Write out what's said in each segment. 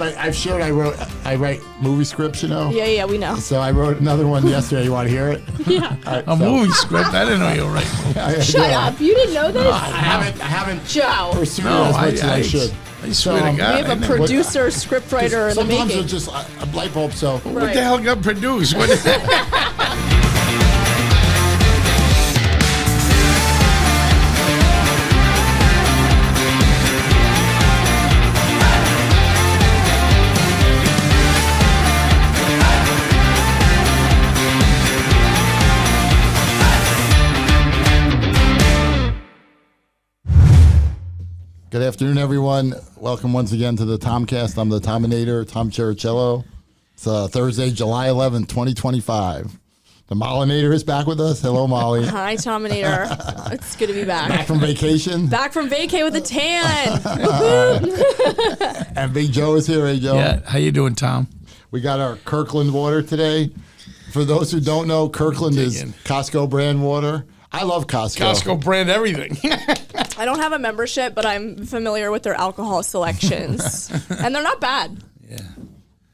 I've shared. I write movie scripts. You know. Yeah, we know. So I wrote another one yesterday. You want to hear it? Yeah. Right, a movie script? I didn't know you were writing. Shut up! You didn't know this? I haven't Joe. pursued it as much as I should. I swear to God. We have a producer, scriptwriter in the making. Sometimes it's just a light bulb. So what the hell got produced? What is that? Good afternoon, everyone. Welcome once again to the TomCast. I'm the Tominator, Tom Chericello. It's Thursday, July 11th, 2025. The Mollinator is back with us. Hello, Molly. Hi, Tominator. It's good to be back. Back from vacation. Back from vacay with a tan. And Big Joe is here. Hey, Joe. Yeah. How you doing, Tom? We got our Kirkland water today. For those who don't know, Kirkland is Costco brand water. I love Costco. Costco brand everything. I don't have a membership, but I'm familiar with their alcohol selections, and they're not bad. Yeah,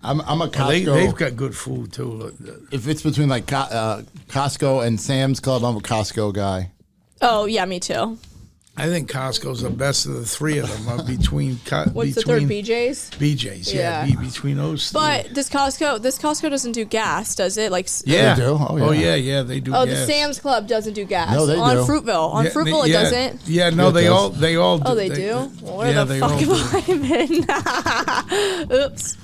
I'm a Costco. They've got good food too. If it's between like Costco and Sam's Club, I'm a Costco guy. Oh yeah, me too. I think Costco's the best of the three of them. Between what's the third? BJ's. BJ's, yeah. Between those. But this Costco doesn't do gas, does it? Like they do. Oh yeah, they do. Oh, gas. the Sam's Club doesn't do gas. No, they do. On Fruitville, it doesn't. Yeah, no, they all do. Oh, they do. Well, where the fuck have I been? Oops.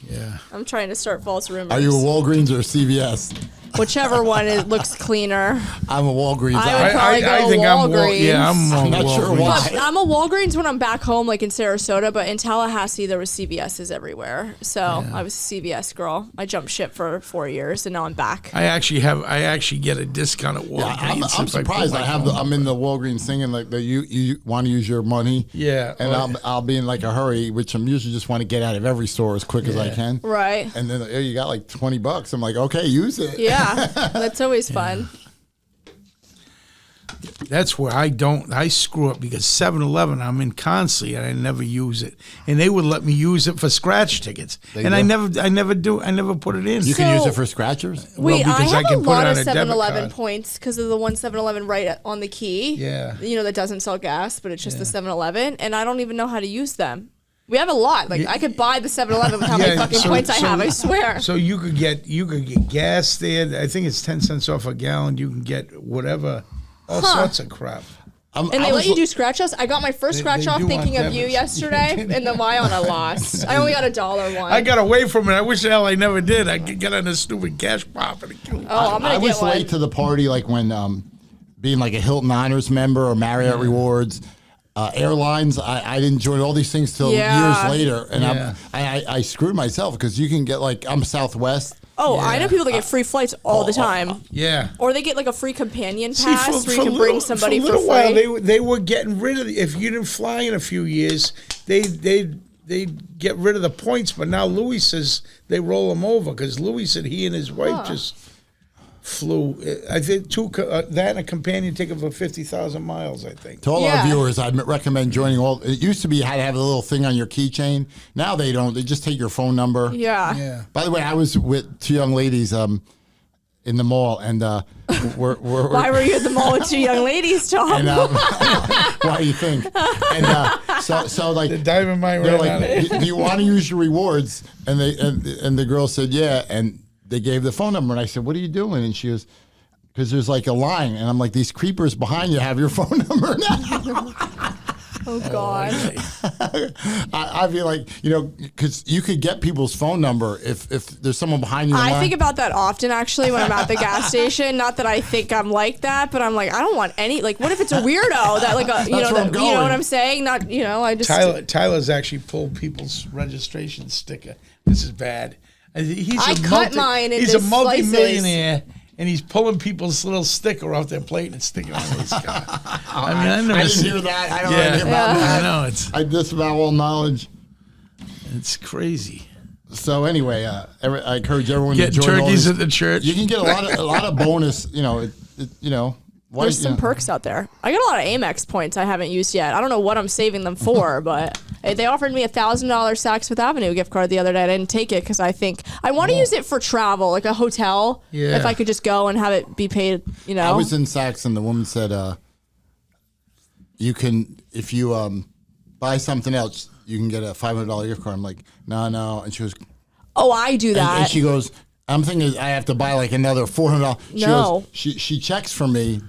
Yeah. I'm trying to start false rumors. Are you a Walgreens or a CVS? Whichever one looks cleaner. I'm a Walgreens. I would probably go I think Walgreens. I'm not sure why. I'm a Walgreens when I'm back home, like in Sarasota, but in Tallahassee, there was CVS's everywhere. So I was a CVS girl. I jumped ship for 4 years, and now I'm back. I actually get a discount at Walgreens. Yeah, I'm surprised. I'm in the Walgreens thing, and like you want to use your money. Yeah. And I'll be in like a hurry, which I'm usually just want to get out of every store as quick as I can. Right. And then you got like $20. I'm like, okay, use it. Yeah. That's always fun. That's where I screw up because 7-Eleven I'm in constantly and I never use it. And they would let me use it for scratch tickets. I never put it in. You can use it for scratchers? Wait, because I have a lot of 7-Eleven 7-Eleven points because of the one 7-Eleven right on the key. Yeah. You know, that doesn't sell gas, but it's just the 7-Eleven, and I don't even know how to use them. We have a lot. Like I could buy the 7-Eleven with how many fucking points I have. I swear. So you could get gas there. I think it's 10 cents off a gallon. You can get whatever, all sorts of crap. And they let you do scratch offs. I got my first scratch off thinking of you yesterday, and the Vion I lost. I only got $1 one. I got away from it. I wish the hell I never did. I could get on a stupid cash pop and kill me. Oh, I'm gonna I was get one. late to the party, like when being like a Hilton Honors member or Marriott Rewards. Airlines, I didn't join all these things till years later, and I screwed myself because you can get like I'm Southwest. Oh, I know people that get free flights all the time. Yeah, or they get like a free companion pass where you can bring somebody for free. While, they were getting rid of if you didn't fly in a few years, they get rid of the points. But now Louis says they roll them over because Louis said he and his wife just flew. I think that and a companion ticket for 50,000 miles. I think. To all our viewers, I'd recommend joining all. It used to be you had to have a little thing on your keychain. Now they don't. They just take your phone number. Yeah. By the way, I was with two young ladies in the mall, and why were you at the mall with two young ladies, Tom? And, why do you think? And so like the diamond mine they're right like, do you want to use your rewards? And the girl said, yeah, and they gave the phone number, and I said, what are you doing? And she goes, because there's like a line. And I'm like, these creepers behind you have your phone number now. Oh, God. I feel like, because you could get people's phone number if there's someone behind you. I think about that often, actually, when I'm at the gas station. Not that I think I'm like that, but I'm like, I don't want any, like, what if it's a weirdo that, like, you know what I'm saying? Not, I just. Tyler's actually pulled people's registration sticker. This is bad. I cut mine into He's a multi-millionaire, slices. and he's pulling people's little sticker off their plate and sticking it on his car. I didn't hear that. I don't know anything about that. I know. I disavow all knowledge. It's crazy. So anyway, I encourage everyone to join turkeys at the church. You can get a lot of bonus. There's some perks out there. I got a lot of Amex points I haven't used yet. I don't know what I'm saving them for, but They offered me $1,000 Saks Fifth Avenue gift card the other day. I didn't take it because I think I want to use it for travel, like a hotel. Yeah. If I could just go and have it be paid, you know. I was in Saks and the woman said, you can, if you buy something else, you can get a $500 gift card. I'm like, no. And she goes, oh, I do that. And she goes, I'm thinking I have to buy like another $400. No. She checks for me.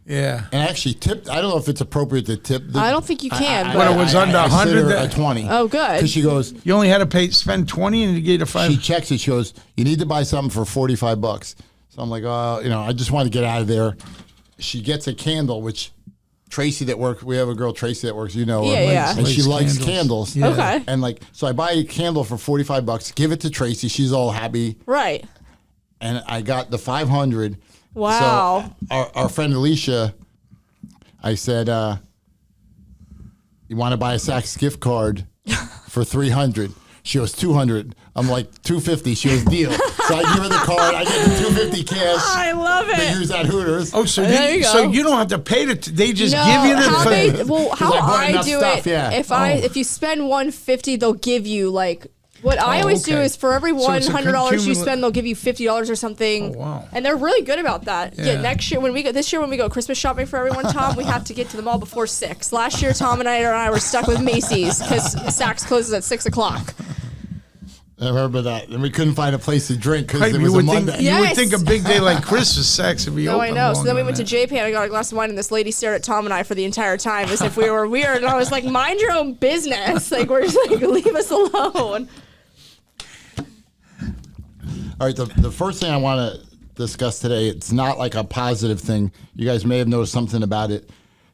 Yeah. And actually tipped. I don't know if it's appropriate to tip. I don't think you can. When it was under 100, a 20. Oh, good. Because she goes, you only had to spend 20 and you get a 5. She checks it. She goes, you need to buy something for $45. So I'm like, I just want to get out of there. She gets a candle, which Tracy that works, we have a girl, Tracy, that works, Yeah. and she likes candles. Yeah. Okay. And like, so I buy a candle for $45, give it to Tracy. She's all happy. Right. And I got the 500. Wow. So our friend Alicia, I said, you want to buy a Saks gift card for $300? She goes, $200. I'm like, $250. She goes, deal. So I give her the card. I get the $250 cash. I love it. They use that Hooters. Oh, so There you go. so you don't have to pay they just No, give you the how I bought I enough do stuff, it, yeah. if you spend $150, they'll give you like what I always do okay. is for every So it's a $100 you spend, they'll give you $50 or something. Oh, wow. And they're really good about that. Yeah. Next year when we go Christmas shopping for everyone, Tom, we have to get to the mall before 6. Last year, Tominator and I were stuck with Macy's because Saks closes at 6 o'clock. I remember that. And we couldn't find a place to drink because Right, it was a Monday. You would Yes. think a big day like Christmas, Saks would be No, open. I know. So then we longer went to than JP and I got a glass of wine and this lady stared at Tom and I for the entire time as if we were weird. And I was like, mind your own business. Like, we're just like, leave us alone. All right, the first thing I want to discuss today, it's not like a positive thing. You guys may have noticed something about it.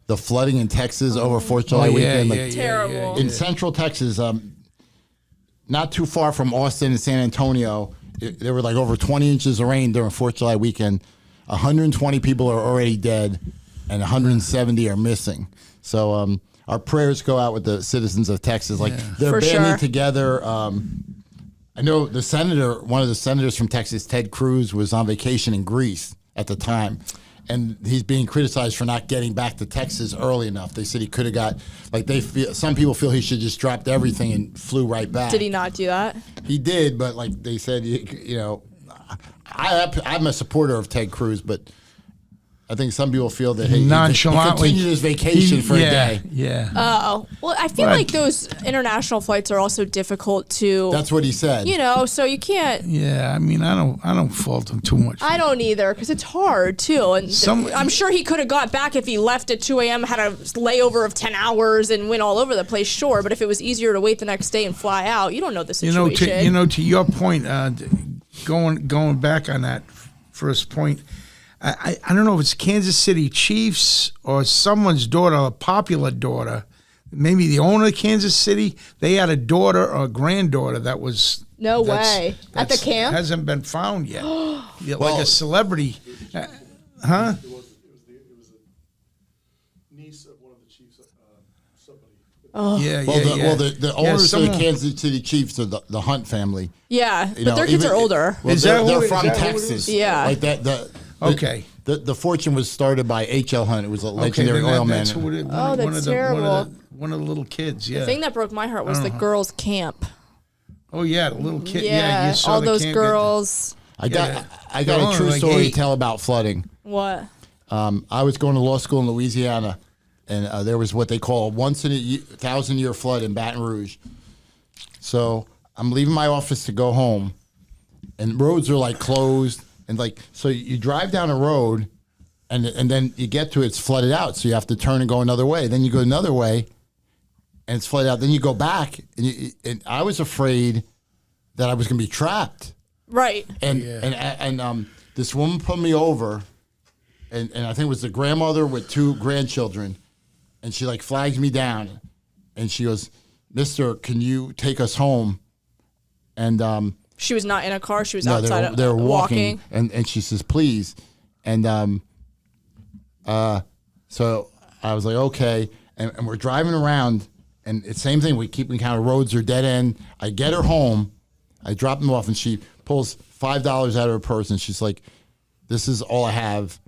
The flooding in Texas over 4th of July weekend. Terrible. In central Texas, not too far from Austin and San Antonio, there were like over 20 inches of rain during 4th of July weekend. 120 people are already dead and 170 are missing. So our prayers go out with the citizens of Texas. Like they're For banding sure. together. I know one of the senators from Texas, Ted Cruz, was on vacation in Greece at the time. And he's being criticized for not getting back to Texas early enough. They said he could have got, some people feel he should just dropped everything and flew right back. Did he not do that? He did, but like they said, I'm a supporter of Ted Cruz, but I think some people feel that he nonchalantly continued his vacation for a day. Yeah. Oh, well, I feel like those international flights are also difficult to. That's what he said. So you can't. Yeah, I mean, I don't fault him too much. I don't either because it's hard too, and I'm sure he could have got back if he left at 2 a.m., had a layover of 10 hours, and went all over the place. Sure, but if it was easier to wait the next day and fly out, you don't know the situation. To your point, going back on that first point. I don't know if it's Kansas City Chiefs or someone's daughter, a popular daughter, maybe the owner of Kansas City. They had a daughter or a granddaughter that was No way. At the camp? Hasn't been found yet. Like a celebrity. Huh? It was a niece of one of the Chiefs. Somebody. Oh. Yeah, the owners of the Kansas City Chiefs are the Hunt family. Yeah, but their kids are older. Well, Is that they're who- from is that who it Texas. is? Yeah. Like that. Okay. The fortune was started by H.L. Hunt. It was a legendary then oil that's man. who it is. Oh, that's terrible. One of the little kids, yeah. The thing that broke my heart was the girls' camp. Oh, yeah, the little kid. Yeah, you saw all the those camp girls. I got a They're true like story 8. to tell about flooding. What? I was going to law school in Louisiana, and there was what they call a once in a 1,000-year flood in Baton Rouge. So I'm leaving my office to go home, and roads are like closed, and like so you drive down a road, and then you get to it, it's flooded out, so you have to turn and go another way. Then you go another way, and it's flooded out. Then you go back, and I was afraid that I was going to be trapped. Right. And this woman put me over, and I think it was the grandmother with 2 grandchildren, and she like flags me down, and she goes, "Mister, can you take us home?" And She was not in a car. She was no, outside they were walking. and she says, "Please," and so I was like, "Okay," and we're driving around, and it's same thing. We keep encountering roads or dead end. I get her home, I drop them off, and she pulls $5 out of her purse, and she's like, "This is all I have,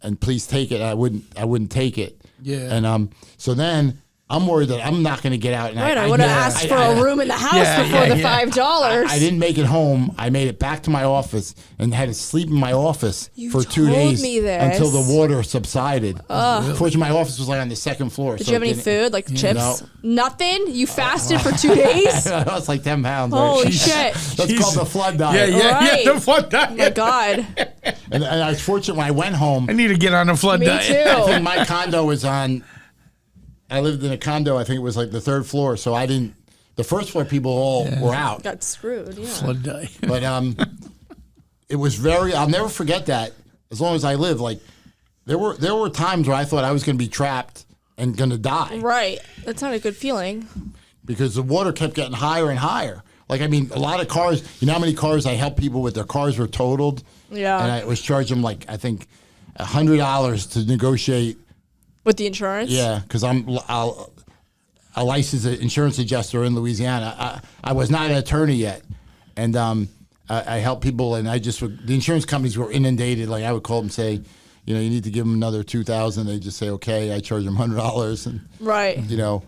and please take it." I wouldn't take it. Yeah. And so then I'm worried that I'm not going to get out. And I would have asked for a room in the house before the $5. I didn't make it home. I made it back to my office and had to sleep in my office for 2 days until the water subsided. Fortunately, my office was like on the second floor. Did you have any food, like chips? No. Nothing? You fasted for 2 days? I lost like 10 pounds. Holy shit. That's called the flood diet. Yeah, the flood diet. Oh my God. And I was fortunate when I went home. I need to get on the flood diet. Me too. I think my condo was on. I lived in a condo. I think it was like the third floor, so I didn't. The first floor people all were out. Got screwed. Yeah. Flood diet. But it was very. I'll never forget that. As long as I live, like there were times where I thought I was going to be trapped and going to die. Right. That's not a good feeling. Because the water kept getting higher and higher. Like, I mean, a lot of cars. You know how many cars I helped people with their cars were totaled? Yeah. And I was charging them like I think $100 to negotiate. With the insurance? Yeah, because I'm a licensed insurance adjuster in Louisiana. I was not an attorney yet, and I helped people, and the insurance companies were inundated. Like I would call them and say, you know, you need to give them another $2,000. They just say, okay. I charge them $100, and right. You know,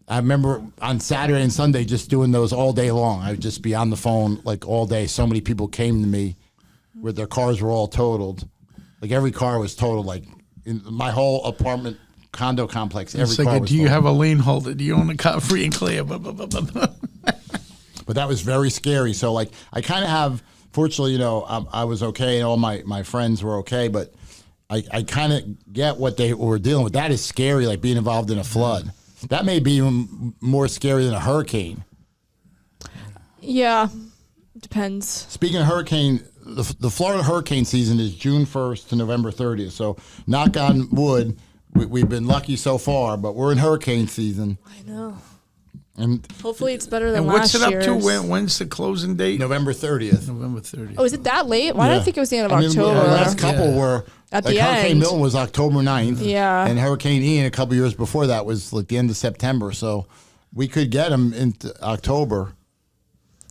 I remember on Saturday and Sunday just doing those all day long. I would just be on the phone like all day. So many people came to me where their cars were all totaled. Like every car was totaled. Like in my whole apartment condo complex, every car was do you totaled. have a lien holder? Do you own a car free and clear? But that was very scary. So like I kind of have, fortunately, you know, I was okay and all my friends were okay, but I kind of get what they were dealing with. That is scary, like being involved in a flood. That may be even more scary than a hurricane. Yeah, depends. Speaking of hurricane, the Florida hurricane season is June 1st to November 30th. So knock on wood, we've been lucky so far, but we're in hurricane season. I know. And hopefully it's better than and last what's it up year's. to? When's the closing date? November 30th. November 30th. Oh, is it that late? Why did I think it was the end of October? The last couple were at like the Hurricane end. Milton was October 9th. Yeah. And Hurricane Ian a couple years before that was like the end of September. So we could get them into October.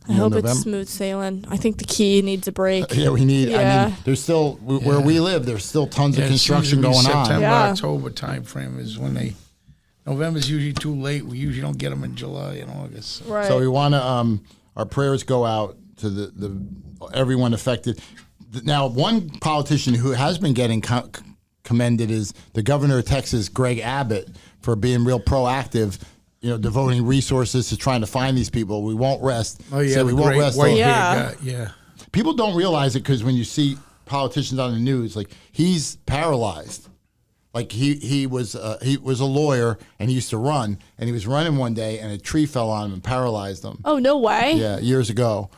I hope it's smooth sailing. I think the key needs a break. Yeah, we need. Yeah. I mean, there's still where we live. There's still tons of construction going on. September, October time frame is when they. November's usually too late. We usually don't get them in July and August. Right. So we want to. Our prayers go out to the everyone affected. Now, one politician who has been getting commended is the governor of Texas, Greg Abbott, for being real proactive. You know, devoting resources to trying to find these people. We won't rest. Oh yeah, so we won't rest. Yeah. People don't realize it because when you see politicians on the news, like he's paralyzed. Like he was a lawyer and he used to run, and he was running one day and a tree fell on him and paralyzed him. Oh, no way. Yeah, years ago.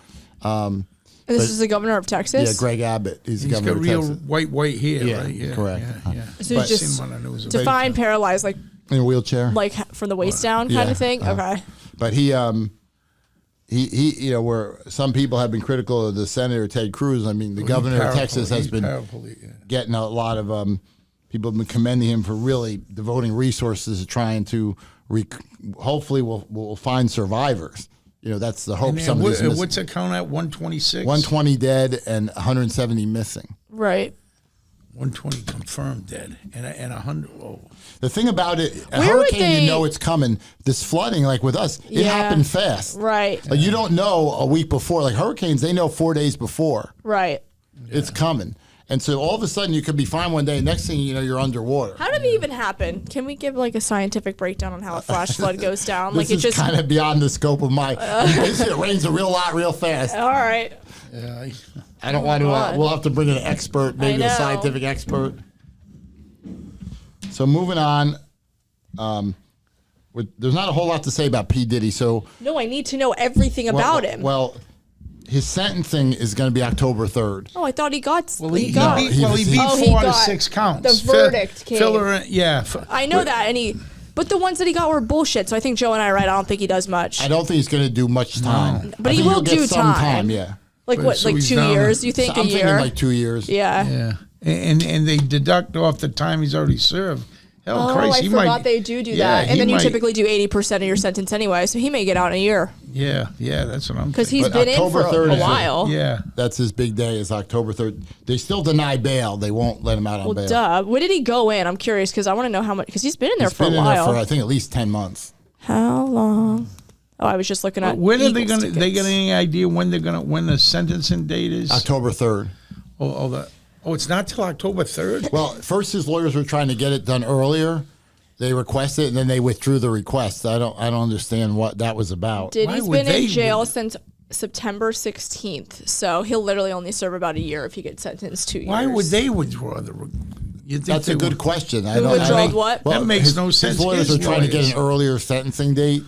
And this is the governor of Texas? Yeah, Greg Abbott. He's the governor got of real Texas. white hair, Yeah, right? Yeah, correct. Yeah. So just define paralyzed, like in a wheelchair, like from the waist down kind of thing. Okay. But he you know, where some people have been critical of the Senator Ted Cruz. I mean, the governor of Texas has been getting a lot of people have been commending him for really devoting resources to trying to hopefully we'll find survivors. You know, that's the hope. What's the count at? 126? 120 dead and 170 missing. Right. 120 confirmed dead and 100. Whoa. The thing about it, a hurricane, you know it's coming. This flooding, like with us, it happened fast. Right. Like you don't know a week before. Like hurricanes, they know 4 days before. Right. It's coming. And so all of a sudden you could be fine one day. Next thing you know, you're underwater. How did it even happen? Can we give like a scientific breakdown on how a flash flood goes down? This is kind of beyond the scope of my. It rains a real lot, real fast. All right. Yeah. I don't want to. We'll have to bring in an expert, maybe a scientific expert. So moving on. There's not a whole lot to say about P. Diddy. So no, I need to know everything about him. Well. His sentencing is going to be October 3rd. Oh, I thought he got. Well, he beat 4 out of 6 counts. The verdict came. I know that, but the ones that he got were bullshit. So I think Joe and I are right. I don't think he does much. I don't think he's going to do much time. But he will do some time. Yeah. Like what? Like 2 years? You think I'm a year? Thinking like 2 years. Yeah. Yeah. And they deduct off the time he's already served. Oh, Christ, I forgot they do that. And then you typically do 80% of your sentence anyway, so he may get out in a year. Yeah, that's what I'm Because he's been in for a while. Yeah. That's his big day, is October 3rd. They still deny bail. They won't let him out on bail. Duh. When did he go in? I'm curious because I want to know how much, because he's been in there for a while. He's been in there for, I think, at least 10 months. How long? Oh, I was just looking at when are they going to, they got any idea when the sentencing date is? October 3rd. Oh, it's not till October 3rd? Well, first his lawyers were trying to get it done earlier. They requested it, and then they withdrew the request. I don't understand what that was about. Diddy's been in jail since September 16th, so he'll literally only serve about a year if he gets sentenced 2 years. Why would they withdraw the? That's a good question. Who withdrawed what? Well, that makes no sense. His lawyers are trying to get an earlier sentencing date,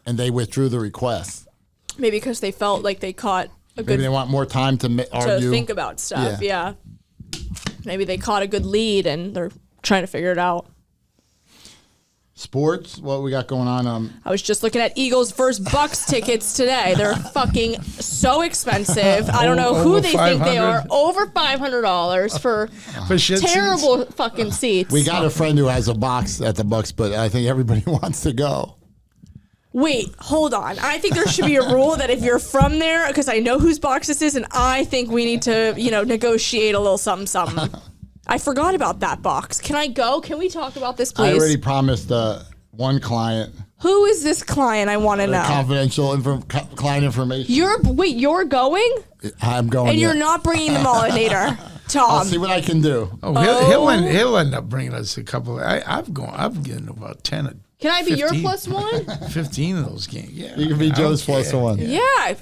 and they withdrew the request. Maybe because they felt like they caught a good. Maybe they want more time to argue. To think about stuff. Yeah. Maybe they caught a good lead, and they're trying to figure it out. Sports, what we got going on? I was just looking at Eagles versus Bucks tickets today. They're fucking so expensive. I don't know who they think they are. Over $500 for terrible fucking seats. We got a friend who has a box at the Bucks, but I think everybody wants to go. Wait, hold on. I think there should be a rule that if you're from there, because I know whose box this is, and I think we need to, negotiate a little something. I forgot about that box. Can I go? Can we talk about this, please? I already promised one client. Who is this client? I want to know. Confidential client information. You're going? I'm going. And you're not bringing the Mollinator, Tom. I'll see what I can do. He'll end up bringing us a couple. I'm getting about 10. Can I be 15, your plus one? 15 of those games. Yeah, you can be Joe's plus one. Yeah.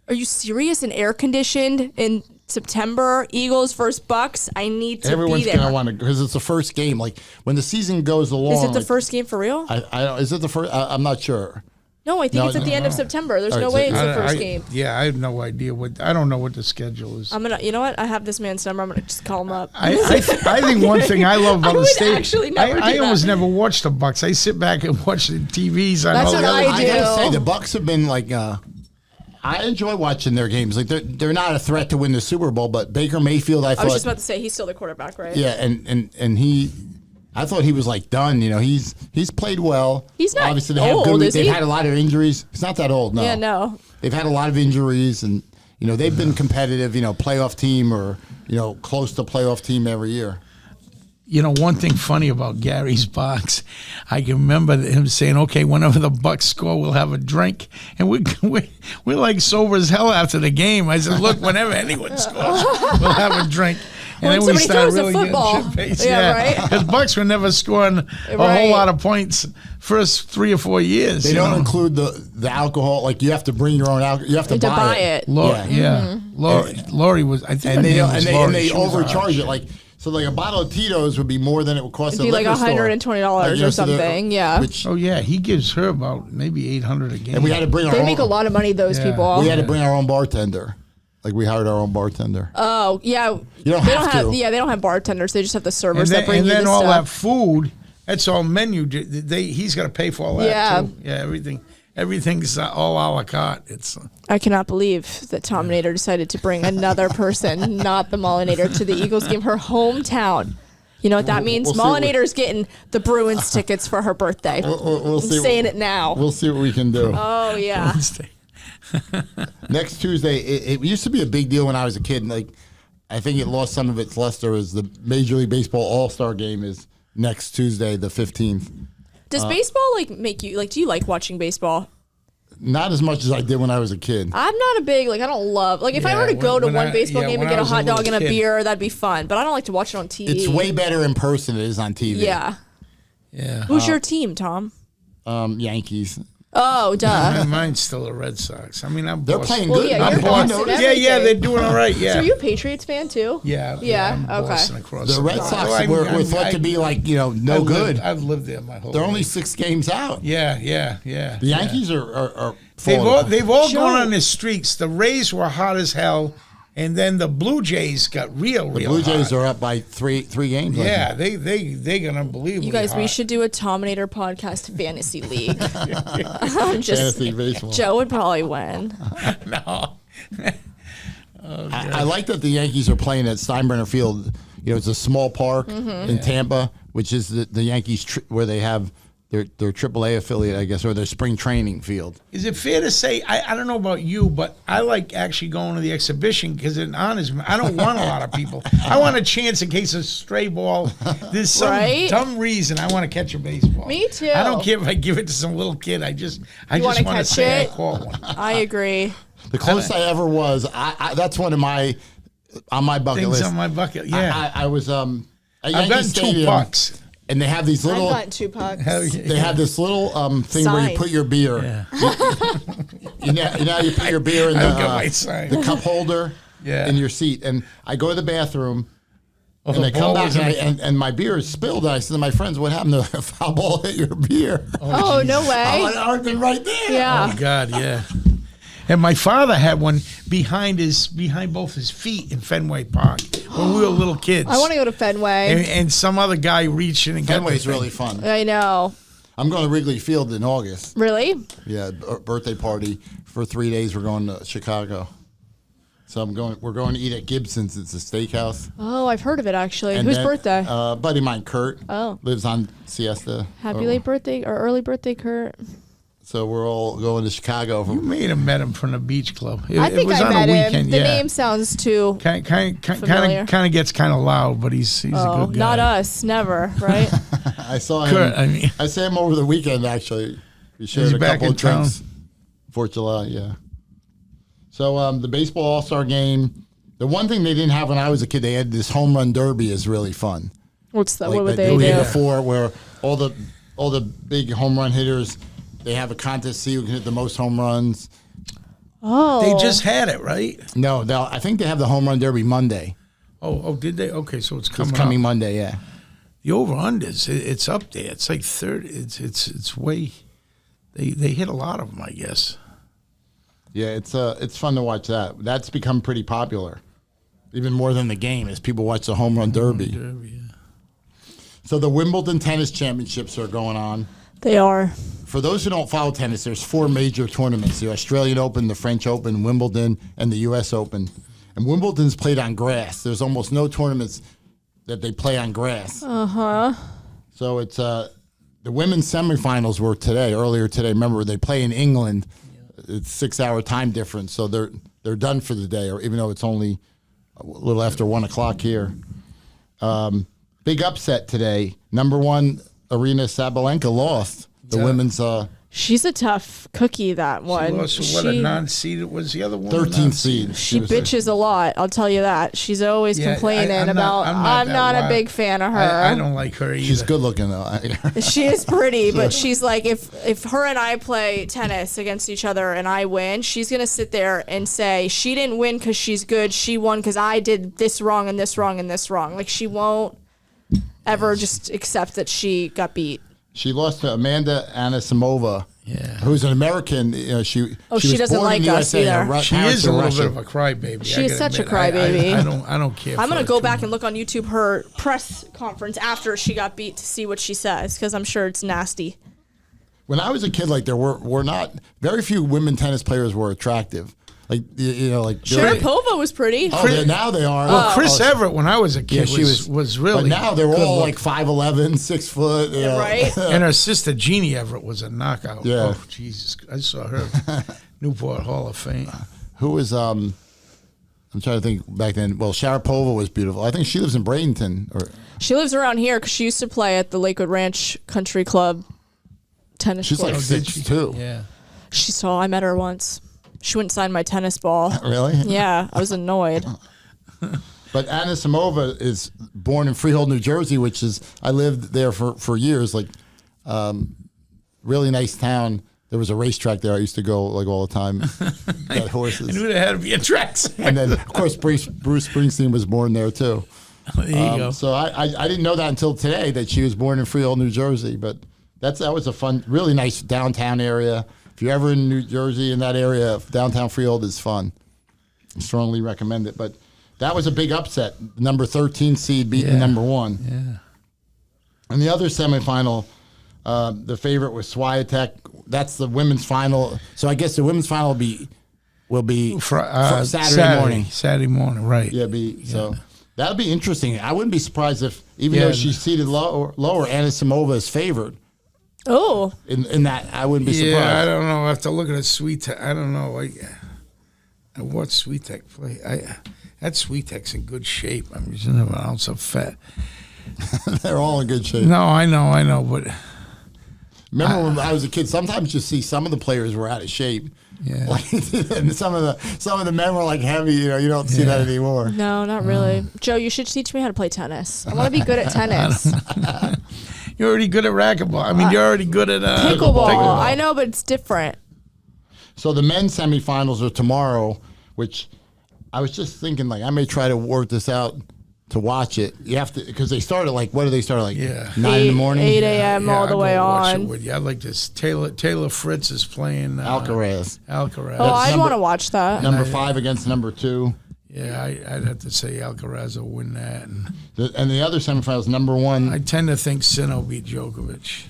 Are you serious? And air conditioned in September, Eagles versus Bucks. I need to Everyone's be there. Gonna want to, because it's the first game. Like when the season goes along. Is it the first game for real? I don't. Is it the first? I'm not sure. No, I think it's at the end of September. There's no way it's the first game. Yeah, I have no idea I don't know what the schedule is. You know what? I have this man's number. I'm gonna just call him up. I think one thing I love about the state. I almost never watch the Bucks. I sit back and watch the TVs. That's what I do. I gotta say, the Bucks have been like. I enjoy watching their games. Like they're not a threat to win the Super Bowl, but Baker Mayfield, I was just about to say he's still the quarterback, right? Yeah, and he. I thought he was like done. He's played well. He's not obviously old, is he? They've had a lot of injuries. He's not that old, no. Yeah, no. They've had a lot of injuries, and they've been competitive. Playoff team or close to playoff team every year. One thing funny about Gary's box, I can remember him saying, "Okay, whenever the Bucks score, we'll have a drink," and we're like sober as hell after the game. I said, "Look, whenever anyone scores, we'll have a drink." And when then we somebody started throws really a football. getting shit-faced. Yeah, right? Because Bucks were never scoring a whole lot of points first 3 or 4 years. They don't include the alcohol. Like you have to bring your own alcohol. You have to buy it. Lori was. I think. And they overcharge it. Like a bottle of Tito's would be more than it would cost. It'd be like $120 or something. Yeah. He gives her about maybe $800 a game. And we had to bring our own. They make a lot of money. Those people. We had to bring our own bartender. Like we hired our own bartender. Oh yeah, you don't have to. Yeah, they don't have bartenders. They just have the servers that bring you the stuff. And then all that food, that's all menu. He's got to pay for all that too. Yeah, everything's all a la carte. I cannot believe that Tominator decided to bring another person, not the Mollinator, to the Eagles game, her hometown. You know what that means? Mollinator's getting the Bruins tickets for her birthday. I'm saying it now. We'll see what we can do. Oh yeah. Next Tuesday, it used to be a big deal when I was a kid. Like, I think it lost some of its luster. As the Major League Baseball All-Star Game is next Tuesday, the 15th. Does baseball make you do you like watching baseball? Not as much as I did when I was a kid. I'm not a big I don't love if I were to go to one baseball game and get a hot dog and a beer, that'd be fun. But I don't like to watch it on TV. It's way better in person than it is on TV. Yeah. Yeah. Who's your team, Tom? Yankees. Oh, duh. Mine's still the Red Sox. I mean, they're playing good. Yeah, you're Boston. Yeah, they're doing all right. Yeah. So are you a Patriots fan too? Yeah. Yeah. Okay. The Red Sox were thought to be like no good. I've lived there my whole life. They're only 6 games out. Yeah. The Yankees are they've all gone on the streets. The Rays were hot as hell. And then the Blue Jays got real The Blue Jays hot. are up by three games. Yeah, they got unbelievable. You guys, we should do a Tominator podcast fantasy league. Fantasy baseball. Joe would probably win. No. I like that the Yankees are playing at Steinbrenner Field it's a small park in Tampa, which is the Yankees where they have their AAA affiliate, I guess, or their spring training field. Is it fair to say, I don't know about you, but I like actually going to the exhibition because it honors me. I don't want a lot of people. I want a chance in case of stray ball. There's some dumb reason I want to catch a baseball. Me too. I don't care if I give it to some little kid. I just want to say I caught one. I agree. The closest I ever was, that's one of my on my bucket Things list. on my bucket, yeah. I was at I've Yankee gotten Stadium, $2. and they have these little. I've gotten $2. They have this little thing where you put your beer. Yeah. You put your beer in the cup holder in your seat, and I go to the bathroom. And I come back and my beer is spilled. And I said to my friends, "What happened? The foul ball hit your beer." Oh, no way! I've been right there. Yeah. Oh God, yeah. And my father had one behind both his feet in Fenway Park when we were little kids. I want to go to Fenway. And some other guy reached in and got Fenway's really fun. I know. I'm going to Wrigley Field in August. Really? Yeah, birthday party for 3 days. We're going to Chicago. So we're going to eat at Gibson's. It's a steakhouse. Oh, I've heard of it actually. And Whose then, birthday? Buddy of mine, Kurt. Oh. Lives on Siesta. Happy late birthday or early birthday, Kurt. So we're all going to Chicago. You may have met him from the beach club. I think I met him. The name sounds too kind of gets kind of loud, but he's a good guy. Not us, never, right? I saw him. Kurt, I saw him over the weekend. Actually, we shared a couple of drinks. 4th of July, yeah. So the baseball All-Star game. The one thing they didn't have when I was a kid, they had this home run derby. Is really fun. What's that? Like, what would they do? Before, where all the big home run hitters. They have a contest to see who can hit the most home runs. Oh. They just had it, right? No, I think they have the home run derby Monday. Oh, did they? Okay, so it's coming. It's coming Monday, yeah. The over-unders, it's up there. It's like 30. It's way. They hit a lot of them, I guess. Yeah, it's fun to watch that. That's become pretty popular, even more than the game, as people watch the home run derby. Yeah. So the Wimbledon Tennis Championships are going on. They are. For those who don't follow tennis, there's 4 major tournaments: the Australian Open, the French Open, Wimbledon, and the U.S. Open. And Wimbledon's played on grass. There's almost no tournaments that they play on grass. Uh-huh. So it's the women's semifinals were earlier today. Remember, they play in England. It's 6-hour time difference, so they're done for the day, or even though it's only a little after 1 o'clock here. Big upset today. Number 1, Arina Sabalenka lost the women's. She's a tough cookie, that one. She lost, a non-seed was the other one? 13th seed. She bitches a lot, I'll tell you that. She's always complaining about, I'm not a big fan of her. I don't like her either. She's good looking, though. She is pretty, but she's like, if her and I play tennis against each other and I win, she's going to sit there and say, she didn't win because she's good. She won because I did this wrong and this wrong and this wrong. Like, she won't ever just accept that she got beat. She lost to Amanda Anisimova, who's an American. She doesn't like us either. She is a little bit of a crybaby. She is such a crybaby. I don't care. I'm gonna go back and look on YouTube her press conference after she got beat to see what she says, because I'm sure it's nasty. When I was a kid, like there were not very few women tennis players were attractive. Like Sharapova was pretty. Oh, now they are. Well, Chris Everett, when I was a kid, she was really. But now they're all like 5'11", 6 foot. Right. And her sister Jeannie Everett was a knockout. Yeah. Oh Jesus! I saw her Newport Hall of Fame. Who was I'm trying to think back then. Well, Sharapova was beautiful. I think she lives in Bradenton. She lives around here because she used to play at the Lakewood Ranch Country Club tennis. She's court. like 6'2". Yeah. She's tall. I met her once. She wouldn't sign my tennis ball. Really? Yeah, I was annoyed. But Anisimova is born in Freehold, New Jersey, which is, I lived there for years. Like, really nice town. There was a racetrack there. I used to go like all the time. Got horses. I knew there had to be a track. And then, of course, Bruce Springsteen was born there too. There you go. So I didn't know that until today that she was born in Freehold, New Jersey. But that was a fun, really nice downtown area. If you're ever in New Jersey, in that area, downtown Freehold is fun. I strongly recommend it. But that was a big upset. Number 13 seed beating number 1. Yeah. And the other semifinal, the favorite was Swiatek. That's the women's final. So I guess the women's final will be Saturday morning. Saturday morning, right? Yeah, so That'd be interesting. I wouldn't be surprised if, even though she's seated lower, Anisimova is favored. Oh. In that, I wouldn't be surprised. Yeah, I don't know. I have to look at a Swiatek. I don't know. I watched Swiatek play. That Swiatek's in good shape. I mean, he's an ounce of fat. They're all in good shape. No, I know, but remember when I was a kid? Sometimes you see some of the players were out of shape. Yeah, and some of the men were like heavy. You don't see that anymore. No, not really. Joe, you should teach me how to play tennis. I want to be good at tennis. You're already good at racquetball. I mean, you're already good at pickleball. I know, but it's different. So the men's semifinals are tomorrow, which I was just thinking, like, I may try to work this out to watch it. You have to, because they start at, like, what do they start at, like 9 in the morning? 8 a.m. all the way on. I like this. Taylor Fritz is playing Alcaraz. Alcaraz. Oh, I'd want to watch that. Number 5 against number 2. Yeah, I'd have to say Alcaraz will win that. And the other semifinals, number 1. I tend to think Sinner will beat Djokovic.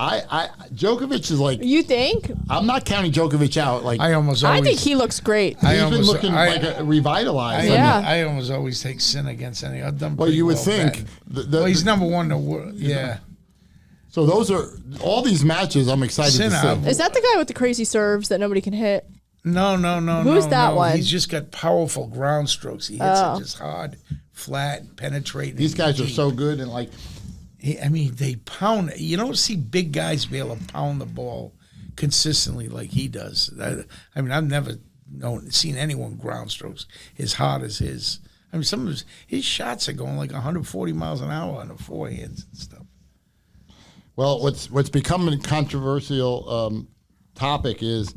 Djokovic is like. You think? I'm not counting Djokovic out. Like I think he looks great. He's been looking like revitalized. I almost always take Sinner against any. I've done. Well, you would think. He's number 1 in the world. Yeah. So those are all these matches. I'm excited to see. Is that the guy with the crazy serves that nobody can hit? No. Who's that one? He's just got powerful ground strokes. He hits it just hard, flat, penetrating. These guys are so good and like. They pound. You don't see big guys be able to pound the ball consistently like he does. I've never seen anyone ground strokes as hard as his. I mean, some of his shots are going like 140 miles an hour on the forehands and stuff. Well, what's become a controversial topic is,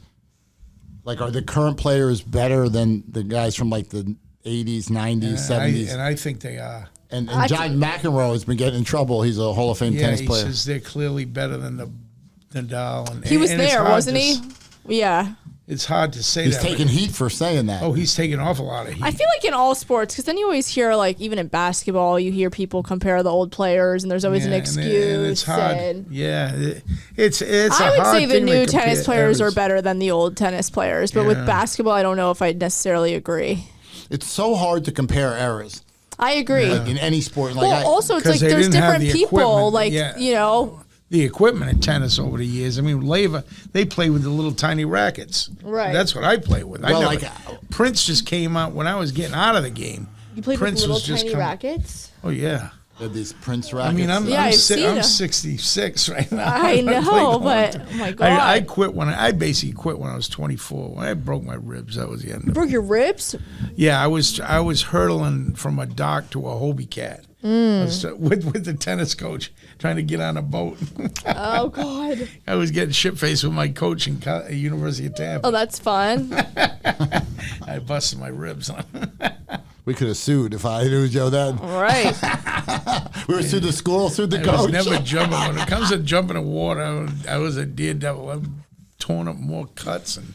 like, are the current players better than the guys from like the 80s, 90s, 70s? And I think they are. And John McEnroe has been getting in trouble. He's a Hall of Fame tennis player. Yeah, he says they're clearly better than the Nadal. He was there, wasn't he? Yeah. It's hard to say he's that. He's taking heat for saying that. Oh, he's taking an awful lot of heat. I feel like in all sports, because then you always hear, like, even in basketball, you hear people compare the old players, and there's always an excuse. And it's hard. It's a hard I would say the thing new to tennis players errors. are better than the old tennis players, but with basketball, I don't know if I'd necessarily agree. It's so hard to compare eras. I agree. Like in any sport. Like also, it's like there's different people. Like, the equipment in tennis over the years. I mean, they play with the little tiny rackets. Right. That's what I play with. Prince just came out when I was getting out of the game. You played with little tiny rackets? Oh, yeah. These Prince rackets. I mean, I'm 66 right now. I know, but oh my God. I quit I basically quit when I was 24. When I broke my ribs, that was the end of it. You broke your ribs? Yeah, I was hurtling from a dock to a Hobie Cat with the tennis coach trying to get on a boat. Oh, God. I was getting shit-faced with my coach in University of Tampa. Oh, that's fun. I busted my ribs on. We could have sued if I knew Joe then. Right. We were sued the school, sued the coach. I was never jumping. When it comes to jumping in water, I was a daredevil. I've torn up more cuts. And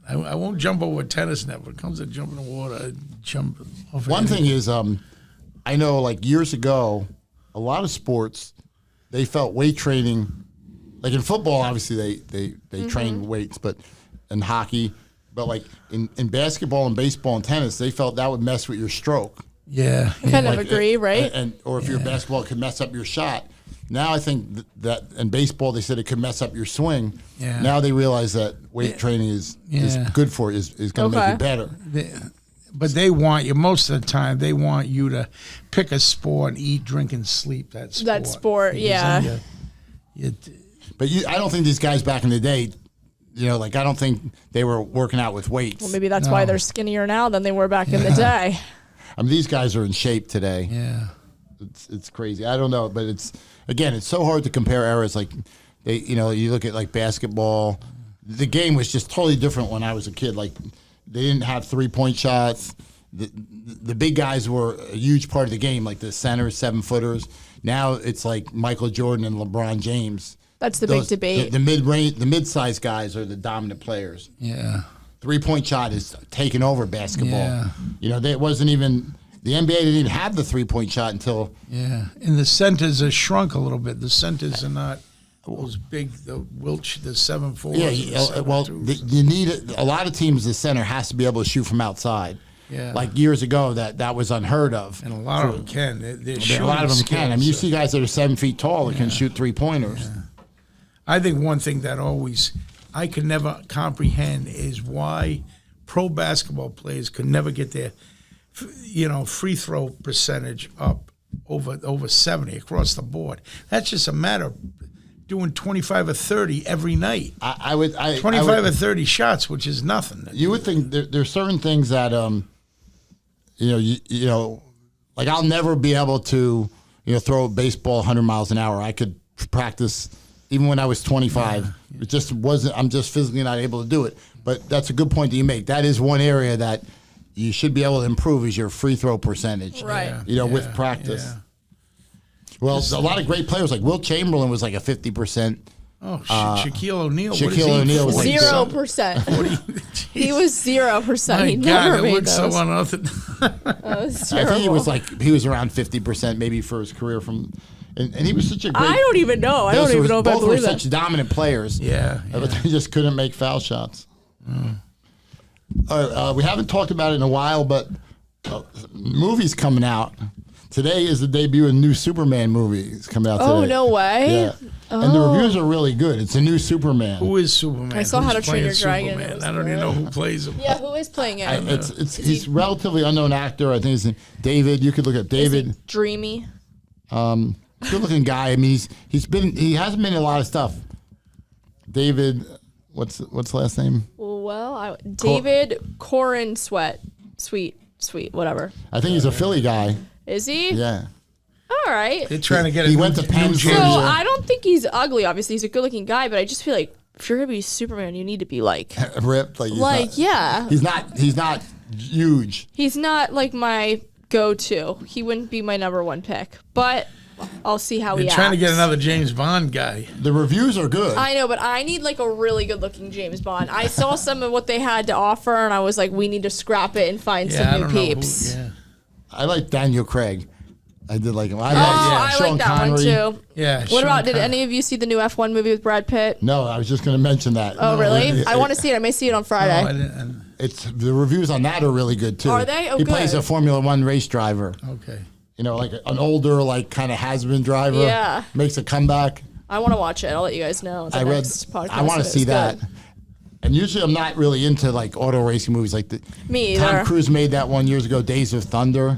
I won't jump over a tennis net. When it comes to jumping in water, I jump off. One thing is, I know like years ago, a lot of sports, they felt weight training, like in football, obviously they train weights, but in hockey, but like in basketball and baseball and tennis, they felt that would mess with your stroke. Yeah. I kind of agree, right? Or if you're basketball, it could mess up your shot. Now I think that in baseball, they said it could mess up your swing. Yeah. Now they realize that weight training is good for you, is going to make you better. But they want you, most of the time, they want you to pick a sport and eat, drink, and sleep that sport. That sport, yeah. But I don't think these guys back in the day, I don't think they were working out with weights. Well, maybe that's why they're skinnier now than they were back in the day. I mean, these guys are in shape today. Yeah. It's crazy. I don't know, but it's so hard to compare eras. Like you look at like basketball, the game was just totally different when I was a kid. Like they didn't have 3-point shots. The big guys were a huge part of the game, like the centers, 7-footers. Now it's like Michael Jordan and LeBron James. That's the big debate. The mid-range, the mid-sized guys are the dominant players. Yeah. 3-point shot is taking over basketball. Yeah. It wasn't even the NBA didn't even have the 3-point shot until. Yeah, and the centers are shrunk a little bit. The centers are not those big. The 7-4. Yeah. You need a lot of teams. The center has to be able to shoot from outside. like years ago that was unheard of. And a lot of them can. A lot of them can. I mean, you see guys that are 7 feet tall that can shoot 3-pointers. Yeah. I think one thing that I could never comprehend is why pro basketball players could never get their, free throw percentage up over 70 across the board. That's just a matter of doing 25 or 30 every night. I would 25 or 30 shots, which is nothing. You would think there's certain things that like I'll never be able to throw a baseball 100 miles an hour. I could practice even when I was 25. It just wasn't. I'm just physically not able to do it. But that's a good point that you make. That is one area that you should be able to improve is your free throw percentage. Right. With practice. Yeah. Well, a lot of great players like Wilt Chamberlain was like a 50%. Oh, Shaquille O'Neal. Shaquille O'Neal was like 0%. He was 0%. He never made those. So unorthodox. I think he was around 50% maybe for his career and he was such a great. I don't even know. I don't even know if I believe that. Both were such dominant players. Yeah. But they just couldn't make foul shots. We haven't talked about it in a while, but movies coming out. Today is the debut of a new Superman movie. It's coming out today. Oh, no way. Yeah. And the reviews are really good. It's a new Superman. Who is Superman? I saw How to Train Your Dragon. I don't even know who plays him. Yeah, who is playing it? He's a relatively unknown actor. I think his name David. You could look at David. Is he dreamy. Good looking guy. I mean, he hasn't been in a lot of stuff. David, what's the last name? Well, David Corin Sweet, whatever. I think he's a Philly guy. Is he? Yeah. All right. They're trying to get. He went to Penn State. So I don't think he's ugly. Obviously, he's a good-looking guy, but I just feel like if you're gonna be Superman, you need to be like ripped. Yeah. He's not huge. He's not like my go-to. He wouldn't be my number one pick, but I'll see how he acts. They're trying to get another James Bond guy. The reviews are good. I know, but I need like a really good-looking James Bond. I saw some of what they had to offer, and I was like, we need to scrap it and find some new peeps. I like Daniel Craig. I did like him. I like that one too. Yeah. What about? Did any of you see the new F1 movie with Brad Pitt? No, I was just going to mention that. Oh, really? I want to see it. I may see it on Friday. No, the reviews on that are really good too. Are they? Oh, he plays a Formula One race driver. Okay. Like an older, like kind of has-been driver. Yeah. Makes a comeback. I want to watch it. I'll let you guys know. I want to see that. Good. And usually I'm not really into like auto racing movies like Me either. Tom Cruise made that one years ago, Days of Thunder.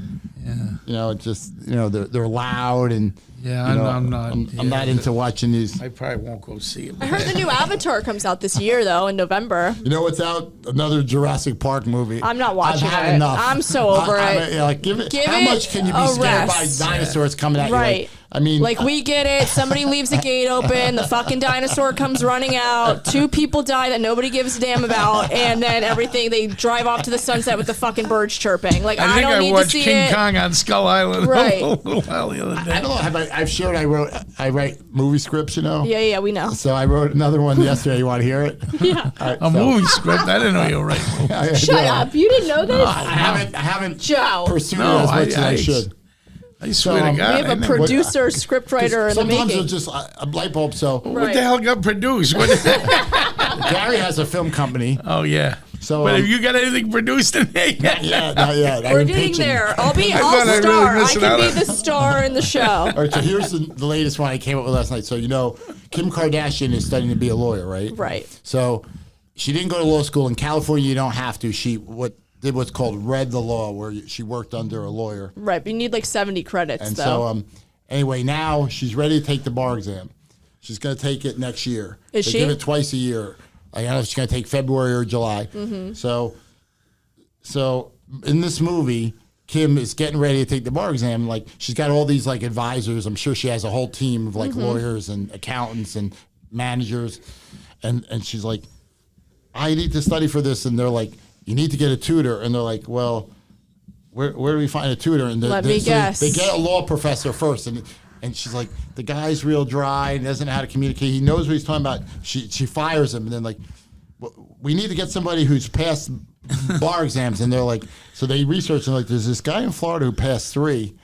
Yeah. It's just they're loud and I'm not. I'm not into watching these. I probably won't go see it. I heard the new Avatar comes out this year though in November. You know what's out? Another Jurassic Park movie. I'm not watching I've had enough. I'm so over it. Give it. How much can you be scared by dinosaurs coming at you? Right. I mean, like we get it. Somebody leaves the gate open. The fucking dinosaur comes running out. 2 people die that nobody gives a damn about, and then everything they drive off to the sunset with the fucking birds chirping. Like I don't need to see King it. Kong on Skull Island right. a little while the other day. I don't know. I've shared. I write movie scripts. Yeah, we know. So I wrote another one yesterday. You want to hear it? Yeah. Right, movie script. I didn't know you were writing. Shut up! You didn't know this? No, I haven't Joe. pursued it as much as I should. I swear to God. We have a producer, scriptwriter in the making. Sometimes it's just a light bulb. So what the hell got produced? Gary has a film company. Oh yeah. So, but have you got anything produced in there yet? Not yet. We're getting there. I'll star. I can be the star in the show. All right. So here's the latest one I came up with last night. So Kim Kardashian is studying to be a lawyer, right? Right. So she didn't go to law school in California. You don't have to. She did what's called read the law, where she worked under a lawyer. Right, but you need like 70 credits, and though. So, anyway, now she's ready to take the bar exam. She's going to take it next year. Is they she? give it twice a year. I don't know if she's going to take February or July. Mm-hmm. So in this movie, Kim is getting ready to take the bar exam. Like she's got all these like advisors. I'm sure she has a whole team of like lawyers and accountants and managers, and she's like, I need to study for this, and they're like, you need to get a tutor, and they're like, well, where do we find a tutor? And Let me guess. They get a law professor first, and she's like, the guy's real dry and doesn't know how to communicate. He knows what he's talking about. She fires him, and then like, we need to get somebody who's passed bar exams, and they're like, so they research and like, there's this guy in Florida who passed 3.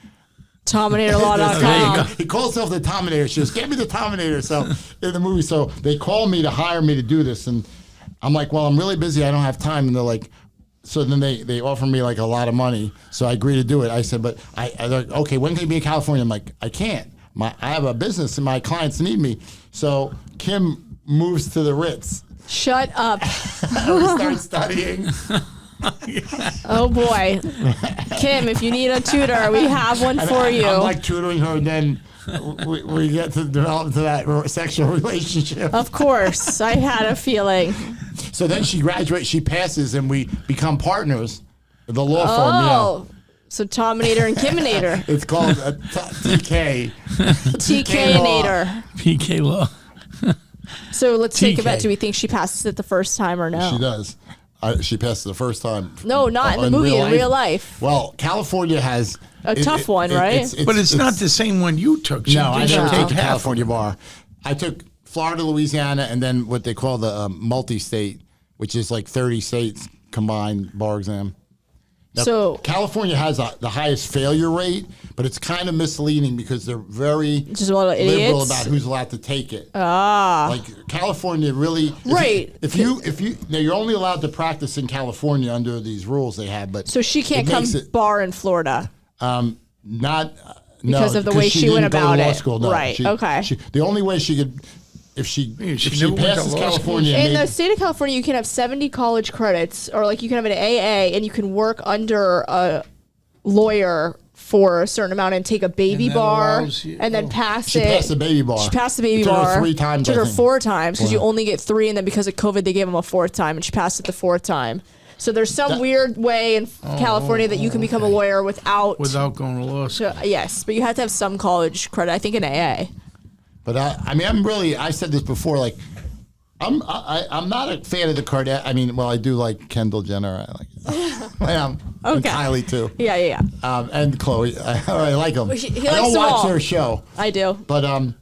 TominatorLaw.com. He calls himself the Tominator. She goes, get me the Tominator. So in the movie, so they call me to hire me to do this, and I'm like, well, I'm really busy. I don't have time. And they're like, So then they offered me like a lot of money. So I agreed to do it. I said, but I like, okay, when can you be in California? I'm like, I can't. I have a business and my clients need me. So Kim moves to the Ritz. Shut up. We start studying. Oh boy, Kim, if you need a tutor, we have one for you. I'm like tutoring her, and then we get to develop to that sexual relationship. Of course, I had a feeling. So then she graduates, she passes, and we become partners. The law firm, So Tominator and Kiminator. It's called TK. TK-nator. PK law. So let's take a TK. bet. Do we think she passes it the first time or no? She does. She passed the first time. No, not in the movie, in real life. Well, California has a tough one, right? But it's not the same one you took. No, I didn't take the half. California bar. I took Florida, Louisiana, and then what they call the multi-state, which is like 30 states combined bar exam. Now, So California has the highest failure rate, but it's kind of misleading because they're very just a lot of liberal idiots. about who's allowed to take it. Like California really Right. If you now you're only allowed to practice in California under these rules they have, but So she can't it come makes it, bar in Florida. not Because no, of the way she went didn't go to about law it. school, no. Right, okay. The only way she could if she never passes went to law school. California, In the maybe- state of California, you can have 70 college credits, or like you can have an AA, and you can work under a lawyer for a certain amount and take a baby And that bar allows you- and then pass she it. passed the baby bar. She passed the baby It took her bar. 3 times. Took I her think. 4 times because you Wow. only get 3, and then because of COVID, they gave them a 4th time, and she passed it the 4th time. So there's some weird way in California that you can become a lawyer without. Without going to law school. Yes, but you have to have some college credit. I think an AA. But I mean, I said this before, like, I'm not a fan of the Kardashian. I mean, well, I do like Kendall Jenner. I like, and Okay. Kylie too. Yeah. And Chloe. I like them. He I likes don't them watch all. their show, I do. but I'm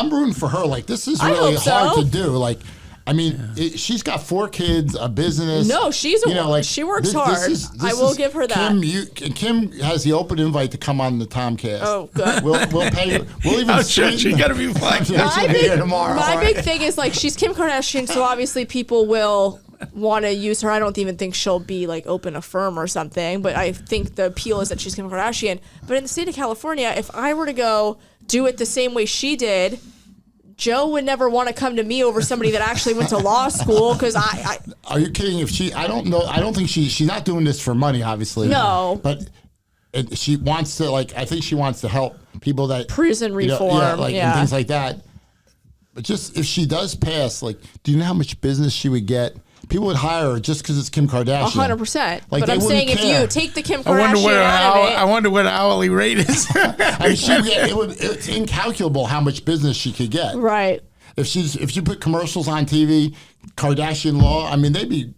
rooting for her. Like, this is I really hope so. hard to do. Like, I mean, she's got 4 kids, a business. No, she's she works hard. I will give her that. Kim has the open invite to come on the TomCast. Oh, good. We'll pay. We'll even. Oh, shit, she got to be flying. She'll be here tomorrow. My all big right? thing is like she's Kim Kardashian, so obviously people will want to use her. I don't even think she'll be like open a firm or something, but I think the appeal is that she's Kim Kardashian. But in the state of California, if I were to go do it the same way she did, Joe would never want to come to me over somebody that actually went to law school because I Are you kidding? If I don't know. I don't think she's not doing this for money, obviously. No. But she wants to, like, I think she wants to help people that prison reform, and things like that. But just if she does pass, like, do you know how much business she would get? People would hire her just because it's Kim Kardashian. 100%. Like, But they I'm saying wouldn't if you care. take the Kim I wonder Kardashian out of it, what an hourly rate is. I mean, it's incalculable how much business she could get. right? If you put commercials on TV, Kardashian law, I mean, it'd be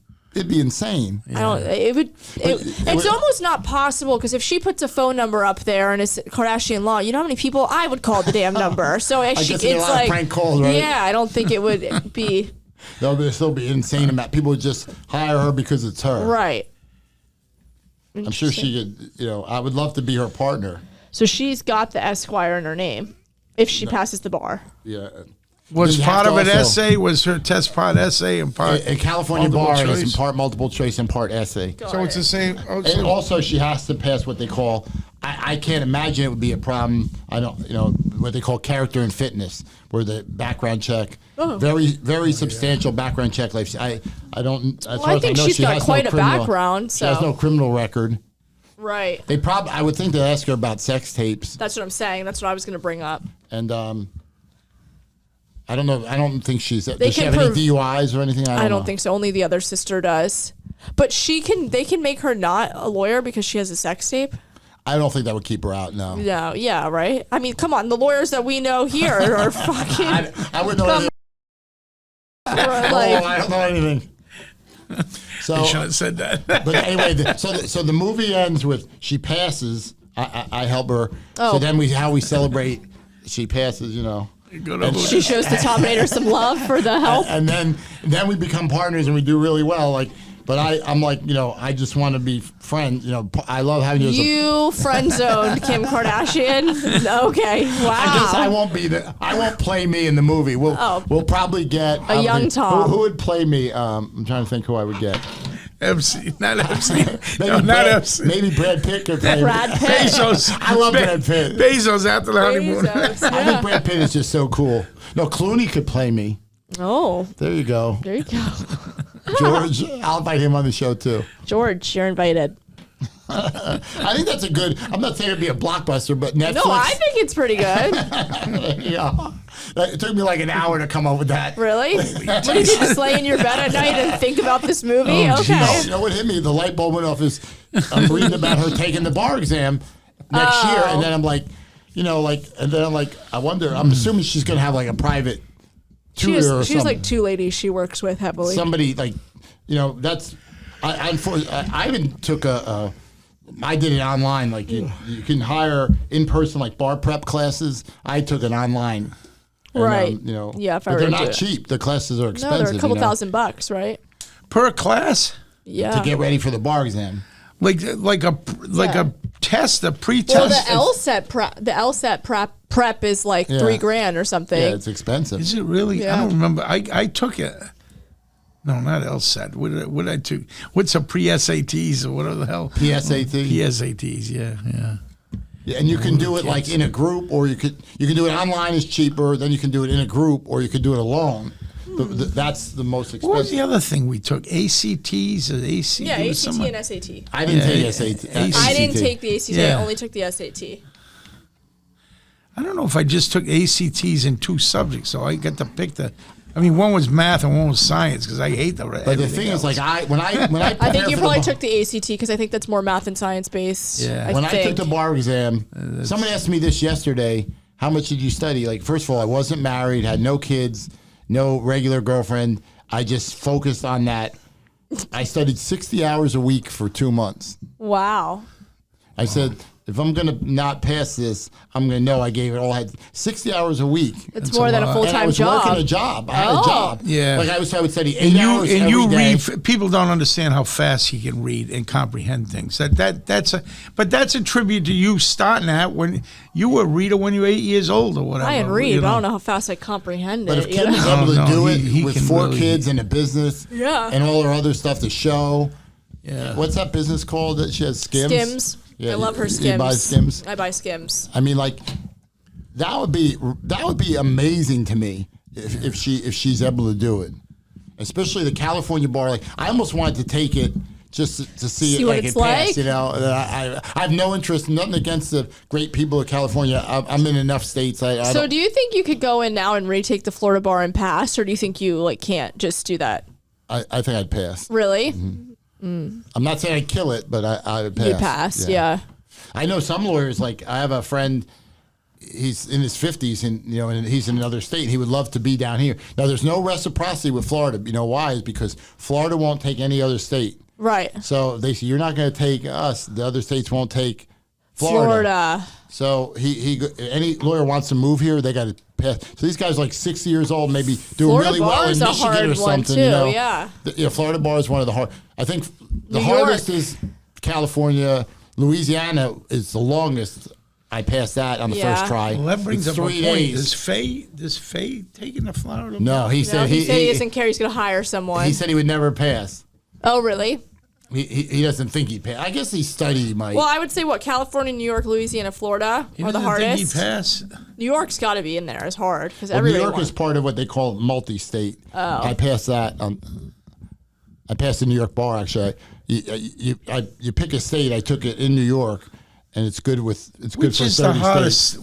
insane. I don't. It's almost not possible because if she puts a phone number up there and it's Kardashian law, you know how many people I would call the damn number. So guess you get a lot of prank calls, right? Yeah, I don't think it would be There'll still be insane amount. People would just hire her because it's her. right. I'm sure she could. I would love to be her partner. So she's got the Esquire in her name if she passes the bar. Yeah. Was You have part of to an also- essay? Was her test part essay and part? A California multiple bar is in choice? part multiple choice and part essay. So it's the same. Oh, And so- also, she has to pass what they call. I can't imagine it would be a problem. I don't. What they call character and fitness, where the background check, very substantial background check. Like I don't. As Well, far I as think know, she's she got has quite no a criminal, background. She has So no criminal record. right. I would think they ask her about sex tapes, That's what I'm saying. That's what I was going to bring up. and I don't know. I don't think she's. Does she can have any prove- DUIs or anything? I don't know. think so. Only the other sister does. But they can make her not a lawyer because she has a sex tape. I don't think that would keep her out. No. No, yeah, right. I mean, come on, the lawyers that we know here are fucking. I wouldn't know anything. I don't know anything. So, I should have said that. but anyway, so the movie ends with she passes. I help her. Oh. So then how we celebrate. She passes. Go to She shows the Tominator some love for the help. And then we become partners and we do really well. Like, but I'm like, I just want to be friends. I love having you as a. You friend zoned Kim Kardashian. Okay, wow. I guess I won't play me in the movie. We'll probably get A young Tom. Who would play me? I'm trying to think who I would get. MC, not MC. Maybe No, not Brad, MC. maybe Brad Pitt could play. Brad Pitt. Bezos. I love Brad Pitt. Bezos after the honeymoon. Bezos, I yeah. think Brad Pitt is just so cool. No, Clooney could play me. Oh, There you go. there you go. George, I'll invite him on the show too. George, you're invited. I think that's a good. I'm not saying it'd be a blockbuster, but Netflix. No, I think it's pretty good. Yeah, it took me like an hour to come up with that. Really? What did you just lay in your bed at night and think about this movie? Oh, Okay. geez. You know what hit me? The light bulb went off. I'm reading about her taking the bar exam next year, and then I'm like, and then I'm like, I wonder. I'm assuming she's gonna have like a private tutor or something. She has like 2 ladies she works with heavily. Somebody like, that's. I even took I did it online. Like you can hire in person like bar prep classes. I took it online. And, Right. Yeah, if I but were they're to not do it. cheap. The classes are No, expensive. they're a couple $1,000, right? Per class? Yeah. to get ready for the bar exam. Like a test, a pre-test. Well, the LSAT prep is like Yeah. $3,000 or something. Yeah, it's expensive. Is it really? Yeah. I don't remember. I took it. No, not LSAT. What did I took? What's a pre-SATs or whatever the hell? PSAT. PSATs, yeah. Yeah, and you can do it like in a group, or you can do it online is cheaper. Then you can do it in a group, or you could do it alone. That's the most expensive. What was the other thing we took? ACTs or AC? Yeah, there was ACT some- and SAT. I didn't take Yeah, SAT. I didn't take the ACT. Yeah. I only took the SAT. I don't know if I just took ACTs in 2 subjects, so I got to pick one was math and one was science because I hate the rest. But the thing is, like when I I think you probably took took the ACT because I think that's more math and science based. Yeah. When I took the bar exam, someone asked me this yesterday, how much did you study? Like, first of all, I wasn't married, had no kids, no regular girlfriend. I just focused on that. I studied 60 hours a week for 2 months. Wow. I said, if I'm going to not pass this, I'm going to know I gave it all. I had 60 hours a week. It's more than a full And I time was job. working a job. I had a Oh. job. Yeah. Like I would study 8 hours and every you day. read. People don't understand how fast he can read and comprehend things. That's a tribute to you starting that when you were a reader when you were 8 years old or whatever. I can read, you but I know. don't know how fast I comprehend But it. if Kim is able to No, do it he with can 4 really- kids and a business Yeah. and all her other stuff, the show. Yeah. What's that business called that she has? Skims? Skims. Yeah, I love her you Skims. buy Skims? I buy Skims. I mean, like, that would be amazing to me if she's able to do it. Especially the California bar. Like, I almost wanted to take it just to see it what like it's it pass, like? I have no interest, nothing against the great people of California. I'm in enough states. I So don't, do you think you could go in now and retake the Florida bar and pass, or do you think you can't just do that? I think I'd pass. Really? I'm not saying I'd kill it, but I would pass. You pass, yeah. I know some lawyers, like I have a friend, he's in his 50s and he's in another state. He would love to be down here. Now there's no reciprocity with Florida. You know why? Is because Florida won't take any other state. Right. So they say, you're not going to take us. The other states won't take Florida. So any lawyer wants to move here, they got to pass. So these guys are like 60 years old, maybe doing Florida really bar well in is a Michigan hard or one, something. too, You know? yeah. Florida bar is one of the hard. I think the New hardest York. is California. Louisiana is the longest. I passed that on the Yeah. first try. Well, that brings It's up a 3 point. days. Does Faye taking the Florida? No, he No, said he said he doesn't care. He's going to hire someone. he said he would never pass. Oh, really? He doesn't think he'd pass. I guess he studied. He might. Well, I would say California, New York, Louisiana, Florida He are the doesn't think hardest. he'd pass. New York's got to be in there. It's hard because New everybody York wants. is part of what they call multi-state. Oh. I passed that. I passed the New York bar actually. You pick a state. I took it in New York, and it's good for 30 states. Which is the hardest? So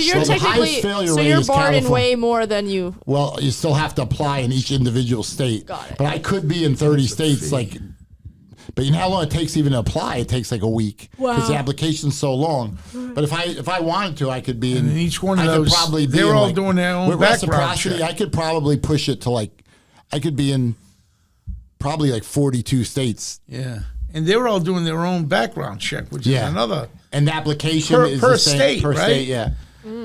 you're So the highest technically failure so rate you're is barred in California. way more than you. Well, you still have to apply in each individual state. Got it. But I could be in 30 states, like. But you know how long it takes even to apply? It takes like a week because the Wow. application's so long. But if I wanted to, I could be in. And each one of I could those, probably be they're in, all like, doing their own with background reciprocity. check. I could probably push it to I could be in probably like 42 states. Yeah, and they were all doing their own background check, which Yeah. is another. And the application Per- is per the same, state, per right? state, yeah.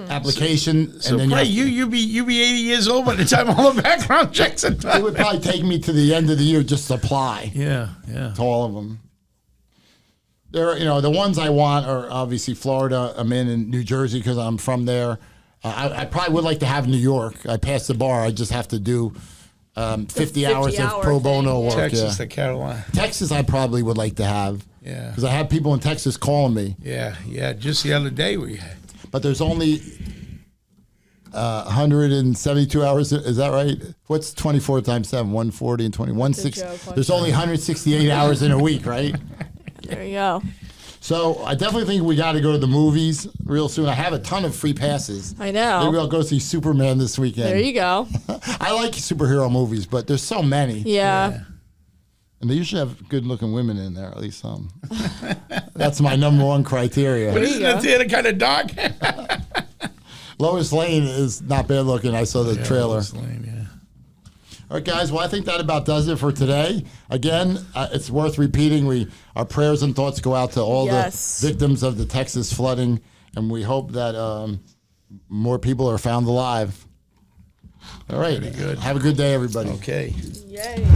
Application, So and then Clay, you you be 80 years old by the time all the background checks are it done. would probably take me to the end of the year just to apply Yeah. to all of them. There, the ones I want are obviously Florida. I'm in New Jersey because I'm from there. I probably would like to have New York. I passed the bar. I just have to do 50 hours of pro bono work. Texas to Carolina. Texas, I probably would like to have. Yeah. Because I have people in Texas calling me. Yeah. Just the other day we had. But there's only 172 hours. Is that right? What's 24 times 7? 140 and 20. 160. There's only 168 hours in a week, right? There you go. So I definitely think we got to go to the movies real soon. I have a ton of free passes. I know. Maybe I'll go see Superman this weekend. There you go. I like superhero movies, but there's so many. Yeah. And they usually have good-looking women in there, at least some. That's my number one criteria. But isn't the theater kind of dark? Lois Lane is not bad looking. I saw the trailer. Lois Lane, yeah. All right, guys. Well, I think that about does it for today. Again, it's worth repeating. Our prayers and thoughts go out to all the victims of the Texas flooding, and we hope that more people are found alive. All right. Very good. Have a good day, everybody. Okay. Yay.